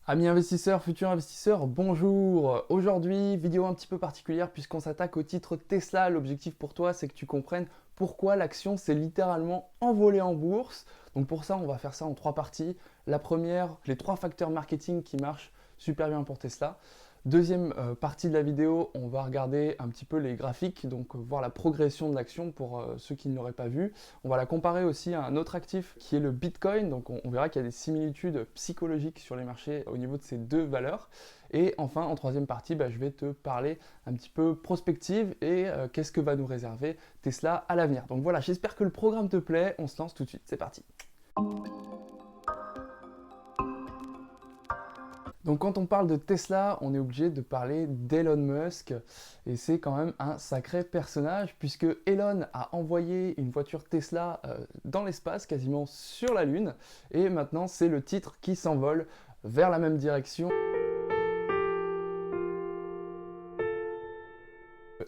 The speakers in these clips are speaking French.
Amis investisseurs, futurs investisseurs, bonjour. Aujourd'hui, vidéo un petit peu particulière puisqu'on s'attaque au titre Tesla. L'objectif pour toi, c'est que tu comprennes pourquoi l'action s'est littéralement envolée en bourse. Donc pour ça, on va faire ça en trois parties. La première, les trois facteurs marketing qui marchent super bien pour Tesla. Deuxième partie de la vidéo, on va regarder un petit peu les graphiques, donc voir la progression de l'action pour ceux qui ne l'auraient pas vu. On va la comparer aussi à un autre actif qui est le Bitcoin, donc on verra qu'il y a des similitudes psychologiques sur les marchés au niveau de ces deux valeurs. Et enfin, en troisième partie, je vais te parler un petit peu prospective et qu'est-ce que va nous réserver Tesla à l'avenir. Donc voilà, j'espère que le programme te plaît, on se lance tout de suite, c'est parti. Donc quand on parle de Tesla, on est obligé de parler d'Elon Musk et c'est quand même un sacré personnage puisque Elon a envoyé une voiture Tesla dans l'espace, quasiment sur la Lune, et maintenant c'est le titre qui s'envole vers la même direction.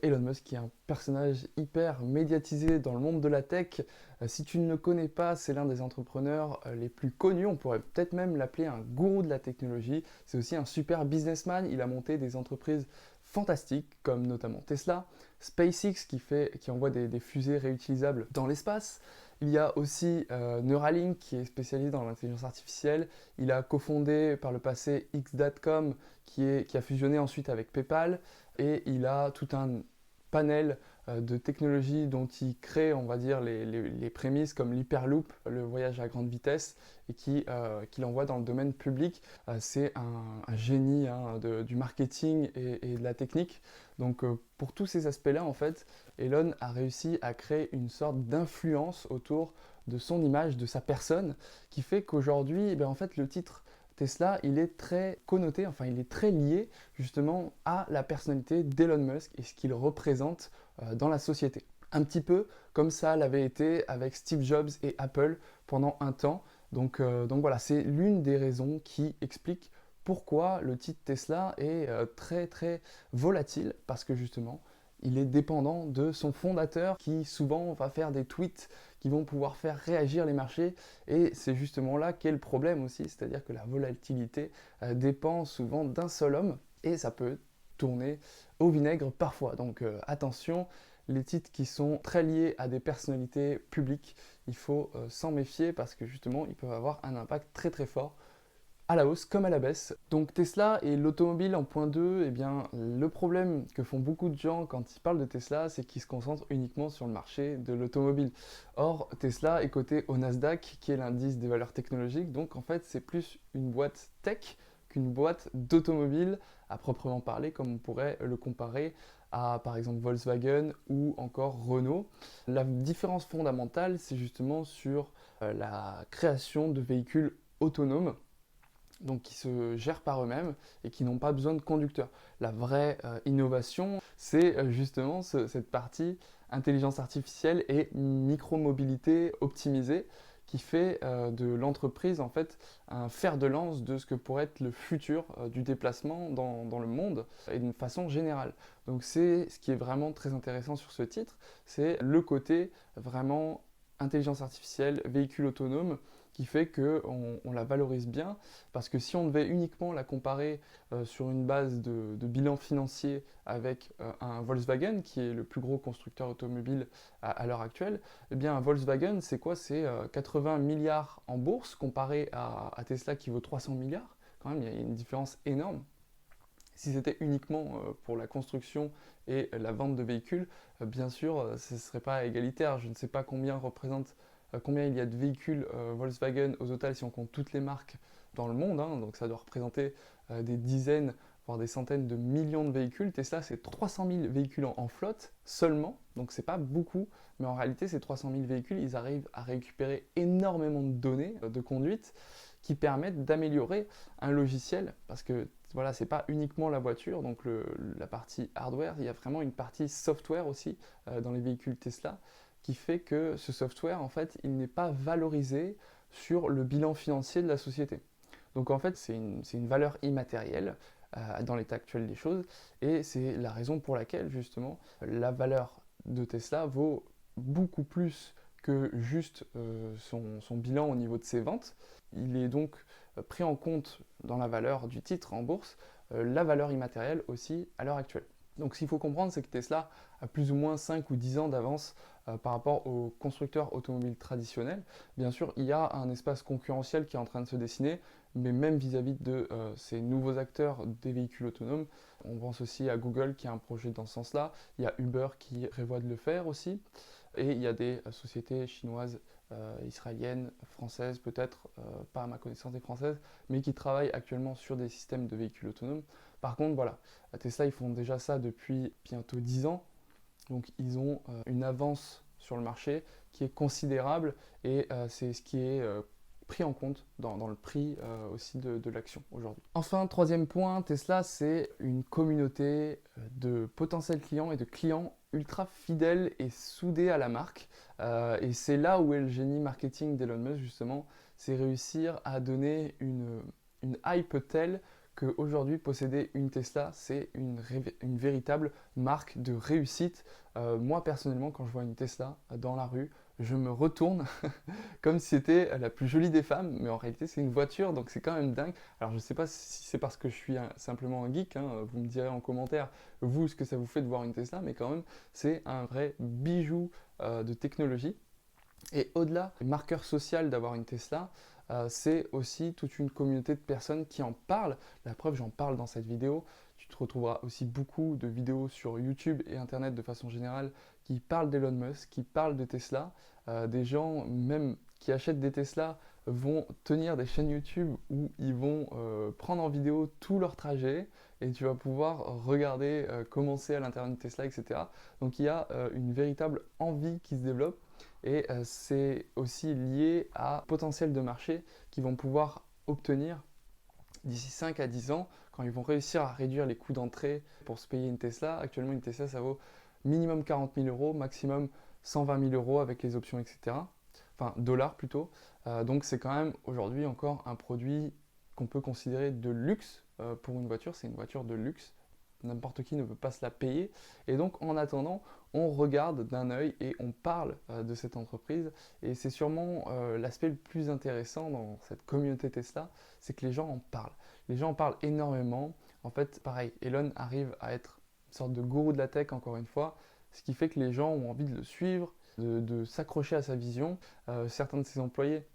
Elon Musk qui est un personnage hyper médiatisé dans le monde de la tech. Si tu ne le connais pas, c'est l'un des entrepreneurs les plus connus. On pourrait peut-être même l'appeler un gourou de la technologie. C'est aussi un super businessman. Il a monté des entreprises fantastiques comme notamment Tesla, SpaceX qui envoie des fusées réutilisables dans l'espace. Il y a aussi Neuralink qui est spécialisé dans l'intelligence artificielle. Il a cofondé par le passé X.com qui a fusionné ensuite avec PayPal. Et il a tout un panel de technologies dont il crée, on va dire, les prémices comme l'Hyperloop, le voyage à grande vitesse, et qu'il envoie dans le domaine public. C'est un génie du marketing et de la technique. Donc pour tous ces aspects-là, en fait, Elon a réussi à créer une sorte d'influence autour de son image, de sa personne, qui fait qu'aujourd'hui, en fait, le titre Tesla, il est très connoté, enfin il est très lié justement à la personnalité d'Elon Musk et ce qu'il représente dans la société. Un petit peu comme ça l'avait été avec Steve Jobs et Apple pendant un temps. Donc voilà, c'est l'une des raisons qui explique pourquoi le titre Tesla est très très volatile, parce que justement, il est dépendant de son fondateur qui souvent va faire des tweets qui vont pouvoir faire réagir les marchés, et c'est justement là qu'est le problème aussi, c'est-à-dire que la volatilité dépend souvent d'un seul homme et ça peut tourner au vinaigre parfois. Donc attention, les titres qui sont très liés à des personnalités publiques, il faut s'en méfier parce que justement ils peuvent avoir un impact très très fort à la hausse comme à la baisse. Donc Tesla et l'automobile en point 2, eh bien, le problème que font beaucoup de gens quand ils parlent de Tesla, c'est qu'ils se concentrent uniquement sur le marché de l'automobile. Or, Tesla est coté au Nasdaq, qui est l'indice des valeurs technologiques, donc en fait c'est plus une boîte tech qu'une boîte d'automobile à proprement parler, comme on pourrait le comparer à par exemple Volkswagen ou encore Renault. La différence fondamentale, c'est justement sur la création de véhicules autonomes, donc qui se gèrent par eux-mêmes et qui n'ont pas besoin de conducteurs. La vraie innovation, c'est justement cette partie intelligence artificielle et micro-mobilité optimisée qui fait de l'entreprise en fait un fer de lance de ce que pourrait être le futur du déplacement dans le monde et d'une façon générale. Donc c'est ce qui est vraiment très intéressant sur ce titre, c'est le côté vraiment intelligence artificielle, véhicule autonome, qui fait qu'on la valorise bien, parce que si on devait uniquement la comparer sur une base de bilan financier avec un Volkswagen, qui est le plus gros constructeur automobile à l'heure actuelle, eh bien un Volkswagen, c'est quoi? C'est 80 milliards en bourse, comparé à Tesla qui vaut 300 milliards. Quand même, il y a une différence énorme. Si c'était uniquement pour la construction et la vente de véhicules, bien sûr, ce ne serait pas égalitaire. Je ne sais pas combien il y a de véhicules Volkswagen au total si on compte toutes les marques dans le monde, hein. Donc ça doit représenter des dizaines, voire des centaines de millions de véhicules. Tesla, c'est 300 000 véhicules en flotte seulement, donc c'est pas beaucoup, mais en réalité, ces 300 000 véhicules, ils arrivent à récupérer énormément de données de conduite qui permettent d'améliorer un logiciel, parce que voilà, c'est pas uniquement la voiture, donc la partie hardware, il y a vraiment une partie software aussi dans les véhicules Tesla, qui fait que ce software, en fait, il n'est pas valorisé sur le bilan financier de la société. Donc en fait, c'est une valeur immatérielle dans l'état actuel des choses, et c'est la raison pour laquelle, justement, la valeur de Tesla vaut beaucoup plus que juste son bilan au niveau de ses ventes. Il est donc pris en compte dans la valeur du titre en bourse, la valeur immatérielle aussi à l'heure actuelle. Donc ce qu'il faut comprendre, c'est que Tesla a plus ou moins 5 ou 10 ans d'avance par rapport aux constructeurs automobiles traditionnels. Bien sûr, il y a un espace concurrentiel qui est en train de se dessiner, mais même vis-à-vis de ces nouveaux acteurs des véhicules autonomes, on pense aussi à Google qui a un projet dans ce sens-là, il y a Uber qui prévoit de le faire aussi, et il y a des sociétés chinoises, israéliennes, françaises peut-être, pas à ma connaissance des françaises, mais qui travaillent actuellement sur des systèmes de véhicules autonomes. Par contre, voilà, Tesla, ils font déjà ça depuis bientôt 10 ans, donc ils ont une avance sur le marché qui est considérable et c'est ce qui est pris en compte dans le prix aussi de l'action aujourd'hui. Enfin, troisième point, Tesla, c'est une communauté de potentiels clients et de clients ultra fidèles et soudés à la marque. Et c'est là où est le génie marketing d'Elon Musk, justement, c'est réussir à donner une hype telle qu'aujourd'hui, posséder une Tesla, c'est une véritable marque de réussite. Moi, personnellement, quand je vois une Tesla dans la rue, je me retourne comme si c'était la plus jolie des femmes, mais en réalité, c'est une voiture, donc c'est quand même dingue. Alors, je ne sais pas si c'est parce que je suis simplement un geek, hein, vous me direz en commentaire, vous, ce que ça vous fait de voir une Tesla, mais quand même, c'est un vrai bijou de technologie. Et au-delà du marqueur social d'avoir une Tesla, c'est aussi toute une communauté de personnes qui en parlent. La preuve, j'en parle dans cette vidéo. Tu te retrouveras aussi beaucoup de vidéos sur YouTube et Internet de façon générale qui parlent d'Elon Musk, qui parlent de Tesla. Des gens même qui achètent des Tesla vont tenir des chaînes YouTube où ils vont prendre en vidéo tout leur trajet et tu vas pouvoir regarder comment c'est à l'intérieur d'une Tesla, etc. Donc il y a une véritable envie qui se développe. Et c'est aussi lié à potentiel de marché qu'ils vont pouvoir obtenir d'ici 5 à 10 ans quand ils vont réussir à réduire les coûts d'entrée pour se payer une Tesla. Actuellement, une Tesla, ça vaut minimum 40 000 euros, maximum 120 000 euros avec les options, etc. Enfin, dollars plutôt. Donc c'est quand même aujourd'hui encore un produit qu'on peut considérer de luxe pour une voiture. C'est une voiture de luxe. N'importe qui ne peut pas se la payer. Et donc, en attendant, on regarde d'un œil et on parle de cette entreprise. Et c'est sûrement l'aspect le plus intéressant dans cette communauté Tesla, c'est que les gens en parlent. Les gens en parlent énormément. En fait, pareil, Elon arrive à être une sorte de gourou de la tech, encore une fois, ce qui fait que les gens ont envie de le suivre, de s'accrocher à sa vision. Certains de ses employés,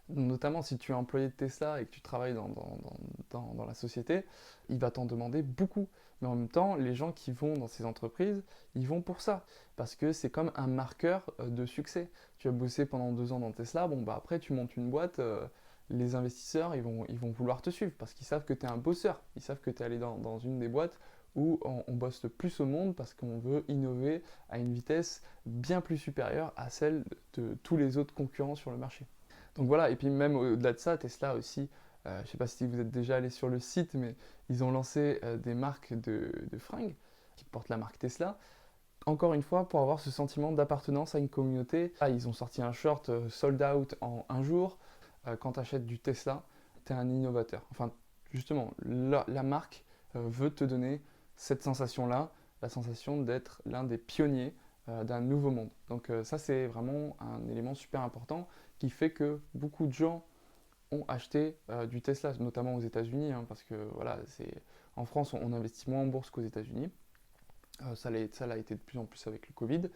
notamment si tu es employé de Tesla et que tu travailles dans la société, il va t'en demander beaucoup. Mais en même temps, les gens qui vont dans ces entreprises, ils vont pour ça. Parce que c'est comme un marqueur de succès. Tu as bossé pendant 2 ans dans Tesla, bon bah après tu montes une boîte, les investisseurs ils vont vouloir te suivre parce qu'ils savent que tu es un bosseur. Ils savent que tu es allé dans une des boîtes où on bosse le plus au monde parce qu'on veut innover à une vitesse bien plus supérieure à celle de tous les autres concurrents sur le marché. Donc voilà, et puis même au-delà de ça, Tesla aussi, je ne sais pas si vous êtes déjà allé sur le site, mais ils ont lancé des marques de fringues qui portent la marque Tesla. Encore une fois, pour avoir ce sentiment d'appartenance à une communauté, ah, ils ont sorti un short sold out en un jour. Quand tu achètes du Tesla, tu es un innovateur. Enfin, justement, la marque veut te donner cette sensation-là, la sensation d'être l'un des pionniers d'un nouveau monde. Donc ça, c'est vraiment un élément super important qui fait que beaucoup de gens ont acheté du Tesla, notamment aux États-Unis, hein, parce que voilà, en France, on investit moins en bourse qu'aux États-Unis. Ça l'a été de plus en plus avec le Covid.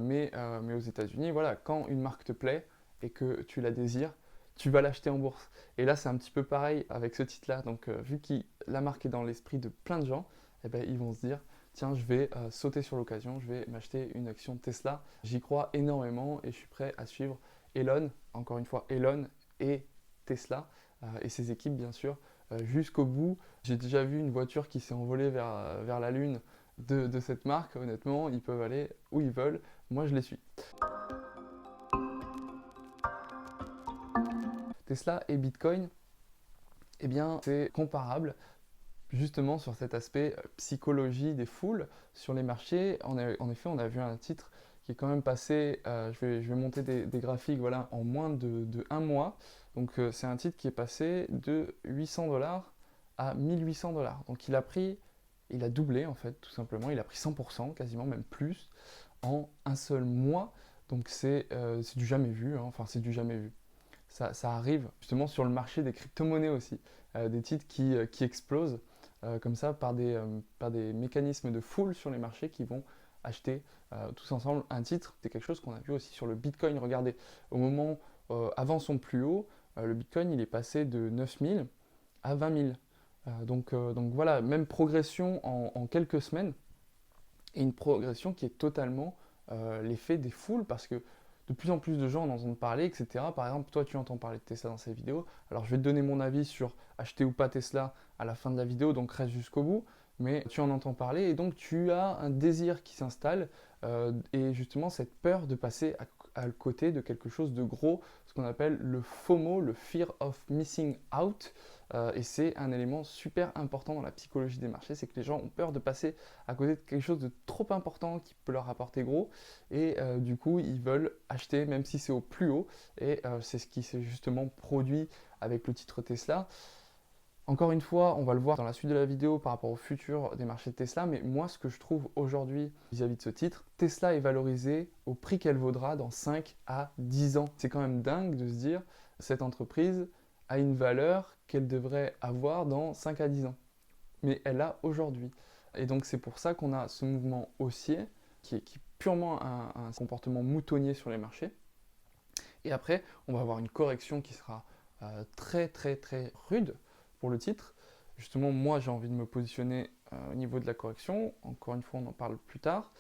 Mais aux États-Unis, voilà, quand une marque te plaît et que tu la désires, tu vas l'acheter en bourse. Et là, c'est un petit peu pareil avec ce titre-là. Donc, vu que la marque est dans l'esprit de plein de gens, eh ben, ils vont se dire, tiens, je vais sauter sur l'occasion, je vais m'acheter une action Tesla. J'y crois énormément et je suis prêt à suivre Elon, encore une fois, Elon et Tesla et ses équipes, bien sûr, jusqu'au bout. J'ai déjà vu une voiture qui s'est envolée vers la Lune de cette marque. Honnêtement, ils peuvent aller où ils veulent. Moi, je les suis. Tesla et Bitcoin, eh bien, c'est comparable justement sur cet aspect psychologie des foules sur les marchés. En effet, on a vu un titre qui est quand même passé, je vais monter des graphiques voilà, en moins de 1 mois. Donc c'est un titre qui est passé de 800 dollars à 1800 dollars. Donc il a doublé en fait, tout simplement. Il a pris 100%, quasiment même plus, en un seul mois. Donc c'est du jamais vu, hein. Enfin c'est du jamais vu. ça arrive justement sur le marché des crypto-monnaies aussi. Des titres qui explosent comme ça par des mécanismes de foule sur les marchés qui vont acheter tous ensemble un titre. C'est quelque chose qu'on a vu aussi sur le Bitcoin. Regardez, au moment avant son plus haut, le Bitcoin il est passé de 9000 à 20 000. Donc voilà, même progression en quelques semaines, et une progression qui est totalement l'effet des foules, parce que de plus en plus de gens en entendent parler, etc. Par exemple, toi tu entends parler de Tesla dans cette vidéo, alors je vais te donner mon avis sur acheter ou pas Tesla à la fin de la vidéo, donc reste jusqu'au bout, mais tu en entends parler, et donc tu as un désir qui s'installe, et justement cette peur de passer à côté de quelque chose de gros, ce qu'on appelle le FOMO, le Fear of Missing Out, et c'est un élément super important dans la psychologie des marchés, c'est que les gens ont peur de passer à côté de quelque chose de trop important qui peut leur rapporter gros, et du coup ils veulent acheter même si c'est au plus haut, et c'est ce qui s'est justement produit avec le titre Tesla. Encore une fois, on va le voir dans la suite de la vidéo par rapport au futur des marchés de Tesla, mais moi ce que je trouve aujourd'hui vis-à-vis de ce titre, Tesla est valorisée au prix qu'elle vaudra dans 5 à 10 ans. C'est quand même dingue de se dire, cette entreprise a une valeur qu'elle devrait avoir dans 5 à 10 ans, mais elle l'a aujourd'hui. Et donc c'est pour ça qu'on a ce mouvement haussier, qui est purement un comportement moutonnier sur les marchés. Et après, on va avoir une correction qui sera très rude pour le titre. Justement, moi, j'ai envie de me positionner au niveau de la correction. Encore une fois, on en parle plus tard.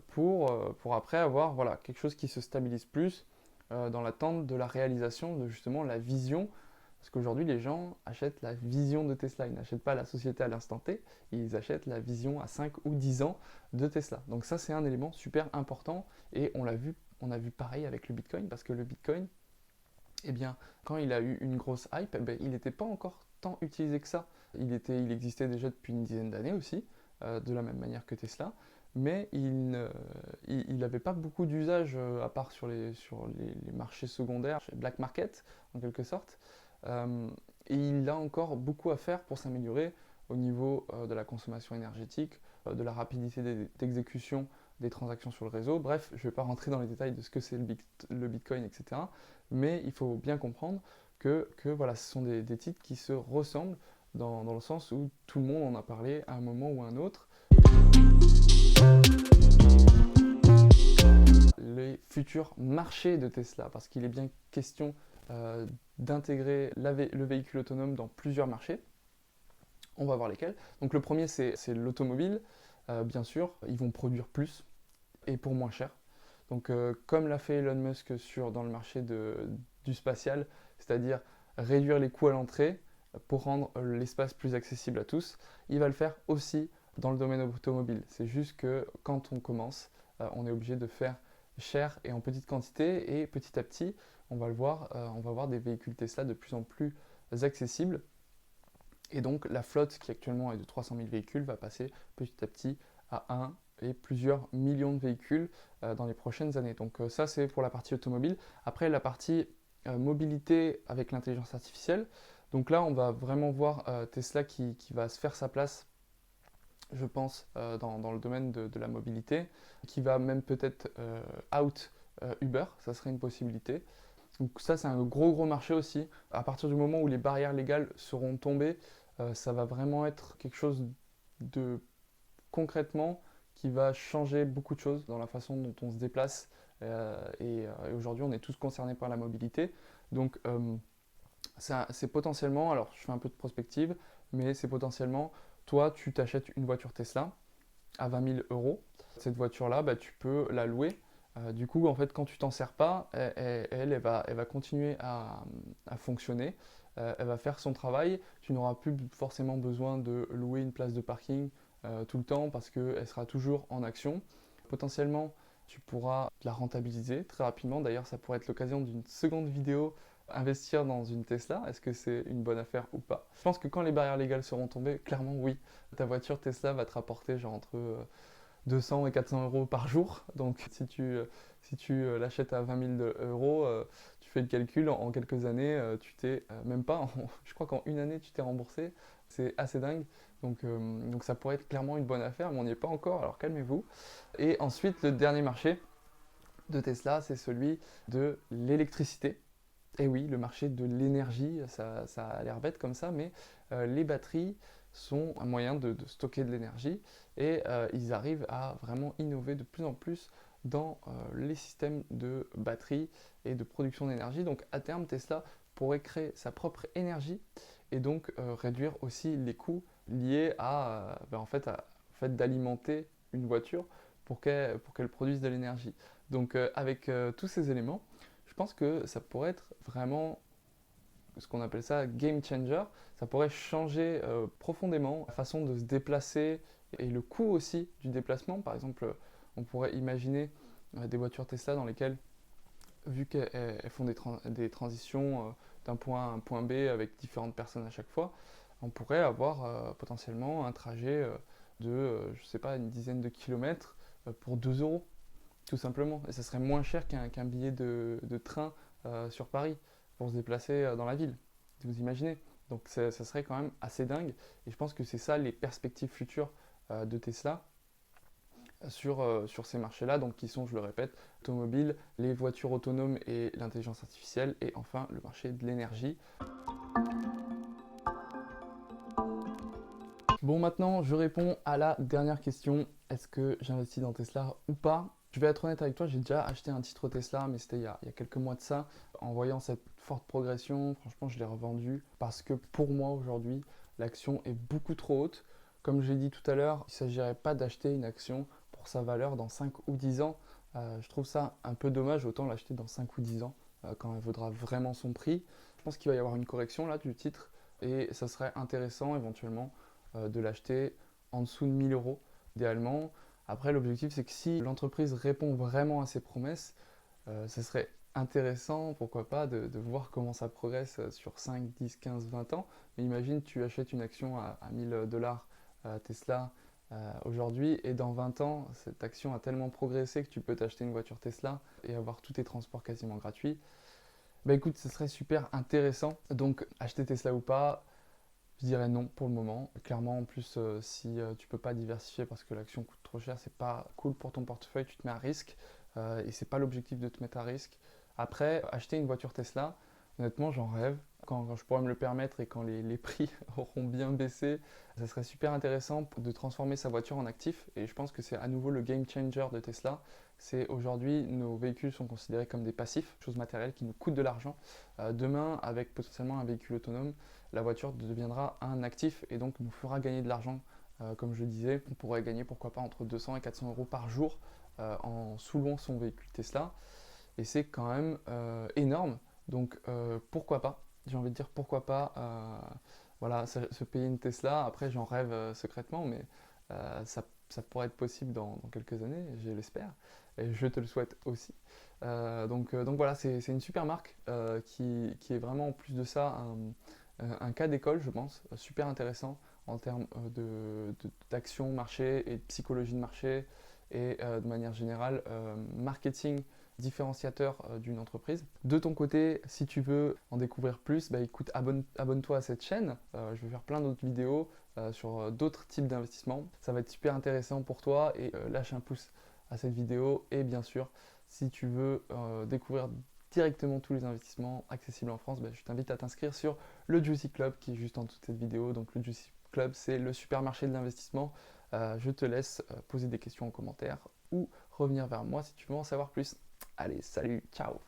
Pour après avoir voilà, quelque chose qui se stabilise plus dans l'attente de la réalisation de justement la vision. Parce qu'aujourd'hui, les gens achètent la vision de Tesla. Ils n'achètent pas la société à l'instant T, ils achètent la vision à 5 ou 10 ans de Tesla. Donc ça, c'est un élément super important. Et on a vu pareil avec le Bitcoin, parce que le Bitcoin, eh bien, quand il a eu une grosse hype, eh bien, il n'était pas encore tant utilisé que ça. Il existait déjà depuis une dizaine d'années aussi, de la même manière que Tesla, mais il n'avait pas beaucoup d'usage à part sur les marchés secondaires, chez Black Market en quelque sorte. Et il a encore beaucoup à faire pour s'améliorer au niveau de la consommation énergétique, de la rapidité d'exécution des transactions sur le réseau. Bref, je ne vais pas rentrer dans les détails de ce que c'est le Bitcoin, etc. Mais il faut bien comprendre que voilà, ce sont des titres qui se ressemblent dans le sens où tout le monde en a parlé à un moment ou à un autre. Les futurs marchés de Tesla, parce qu'il est bien question d'intégrer le véhicule autonome dans plusieurs marchés. On va voir lesquels. Donc le premier, c'est l'automobile. Bien sûr, ils vont produire plus et pour moins cher. Donc comme l'a fait Elon Musk dans le marché du spatial, c'est-à-dire réduire les coûts à l'entrée pour rendre l'espace plus accessible à tous, il va le faire aussi dans le domaine automobile. C'est juste que quand on commence, on est obligé de faire cher et en petite quantité, et petit à petit, on va voir des véhicules Tesla de plus en plus accessibles. Et donc la flotte qui actuellement est de 300 000 véhicules va passer petit à petit à 1 et plusieurs millions de véhicules dans les prochaines années. Donc ça c'est pour la partie automobile. Après la partie mobilité avec l'intelligence artificielle. Donc là on va vraiment voir Tesla qui va se faire sa place, je pense, dans le domaine de la mobilité, qui va même peut-être out Uber, ça serait une possibilité. Donc ça c'est un gros marché aussi. À partir du moment où les barrières légales seront tombées, ça va vraiment être quelque chose de concrètement qui va changer beaucoup de choses dans la façon dont on se déplace. Et aujourd'hui on est tous concernés par la mobilité. Donc c'est potentiellement, alors je fais un peu de prospective, mais c'est potentiellement, toi tu t'achètes une voiture Tesla à 20 000 euros. Cette voiture-là, bah, tu peux la louer. Du coup, en fait, quand tu t'en sers pas, elle va continuer à fonctionner. Elle va faire son travail. Tu n'auras plus forcément besoin de louer une place de parking tout le temps parce qu'elle sera toujours en action. Potentiellement, tu pourras la rentabiliser très rapidement. D'ailleurs, ça pourrait être l'occasion d'une seconde vidéo. Investir dans une Tesla, est-ce que c'est une bonne affaire ou pas? Je pense que quand les barrières légales seront tombées, clairement oui. Ta voiture Tesla va te rapporter genre entre 200 et 400 euros par jour. Donc si tu l'achètes à 20 000 euros, tu fais le calcul, en quelques années, tu t'es même pas, je crois qu'en une année tu t'es remboursé. C'est assez dingue. Donc ça pourrait être clairement une bonne affaire, mais on n'y est pas encore, alors calmez-vous. Et ensuite, le dernier marché de Tesla, c'est celui de l'électricité. Et oui, le marché de l'énergie, ça a l'air bête comme ça, mais les batteries sont un moyen de stocker de l'énergie et ils arrivent à vraiment innover de plus en plus dans les systèmes de batterie et de production d'énergie. Donc à terme, Tesla pourrait créer sa propre énergie et donc réduire aussi les coûts liés à, en fait, au fait d'alimenter une voiture pour qu'elle produise de l'énergie. Donc avec tous ces éléments, je pense que ça pourrait être vraiment ce qu'on appelle ça game changer. Ça pourrait changer profondément la façon de se déplacer et le coût aussi du déplacement. Par exemple, on pourrait imaginer des voitures Tesla dans lesquelles, vu qu'elles font des transitions d'un point A à un point B avec différentes personnes à chaque fois, on pourrait avoir potentiellement un trajet de, je sais pas, une dizaine de kilomètres pour 2 euros, tout simplement. Et ça serait moins cher qu'un billet de train sur Paris pour se déplacer dans la ville. Vous imaginez? Donc ça serait quand même assez dingue. Et je pense que c'est ça les perspectives futures de Tesla sur ces marchés-là, donc qui sont, je le répète, l'automobile, les voitures autonomes et l'intelligence artificielle, et enfin le marché de l'énergie. Bon, maintenant, je réponds à la dernière question. Est-ce que j'investis dans Tesla ou pas? Je vais être honnête avec toi, j'ai déjà acheté un titre Tesla, mais c'était il y a quelques mois de ça. En voyant cette forte progression, franchement, je l'ai revendu parce que pour moi, aujourd'hui, l'action est beaucoup trop haute. Comme je l'ai dit tout à l'heure, il ne s'agirait pas d'acheter une action pour sa valeur dans 5 ou 10 ans. Je trouve ça un peu dommage, autant l'acheter dans 5 ou 10 ans quand elle vaudra vraiment son prix. Je pense qu'il va y avoir une correction là du titre et ça serait intéressant éventuellement de l'acheter en dessous de 1000 euros idéalement. Après, l'objectif, c'est que si l'entreprise répond vraiment à ses promesses, ce serait intéressant, pourquoi pas, de voir comment ça progresse sur 5, 10, 15, 20 ans. Mais imagine, tu achètes une action à 1000 dollars Tesla aujourd'hui, et dans 20 ans, cette action a tellement progressé que tu peux t'acheter une voiture Tesla et avoir tous tes transports quasiment gratuits. Bah écoute, ce serait super intéressant. Donc, acheter Tesla ou pas, je dirais non pour le moment. Clairement, en plus, si tu peux pas diversifier parce que l'action coûte trop cher, c'est pas cool pour ton portefeuille, tu te mets à risque et c'est pas l'objectif de te mettre à risque. Après, acheter une voiture Tesla, honnêtement, j'en rêve. Quand je pourrai me le permettre et quand les prix auront bien baissé, ça serait super intéressant de transformer sa voiture en actif. Et je pense que c'est à nouveau le game changer de Tesla. C'est aujourd'hui, nos véhicules sont considérés comme des passifs, choses matérielles qui nous coûtent de l'argent. Demain, avec potentiellement un véhicule autonome, la voiture deviendra un actif et donc nous fera gagner de l'argent. Comme je le disais, on pourrait gagner pourquoi pas entre 200 et 400 euros par jour en sous-louant son véhicule Tesla. Et c'est quand même énorme. Donc pourquoi pas? J'ai envie de dire pourquoi pas voilà, se payer une Tesla. Après, j'en rêve secrètement, mais ça pourrait être possible dans quelques années, je l'espère. Et je te le souhaite aussi. Donc voilà, c'est une super marque qui est vraiment en plus de ça un cas d'école, je pense, super intéressant en termes d'action marché et de psychologie de marché et de manière générale, marketing différenciateur d'une entreprise. De ton côté, si tu veux en découvrir plus, bah écoute, abonne-toi à cette chaîne. Je vais faire plein d'autres vidéos sur d'autres types d'investissements. Ça va être super intéressant pour toi et lâche un pouce à cette vidéo. Et bien sûr, si tu veux découvrir directement tous les investissements accessibles en France, bah, je t'invite à t'inscrire sur le Juicy Club qui est juste en dessous de cette vidéo. Donc le Juicy Club, c'est le supermarché de l'investissement. Je te laisse poser des questions en commentaire ou revenir vers moi si tu veux en savoir plus. Allez, salut, ciao!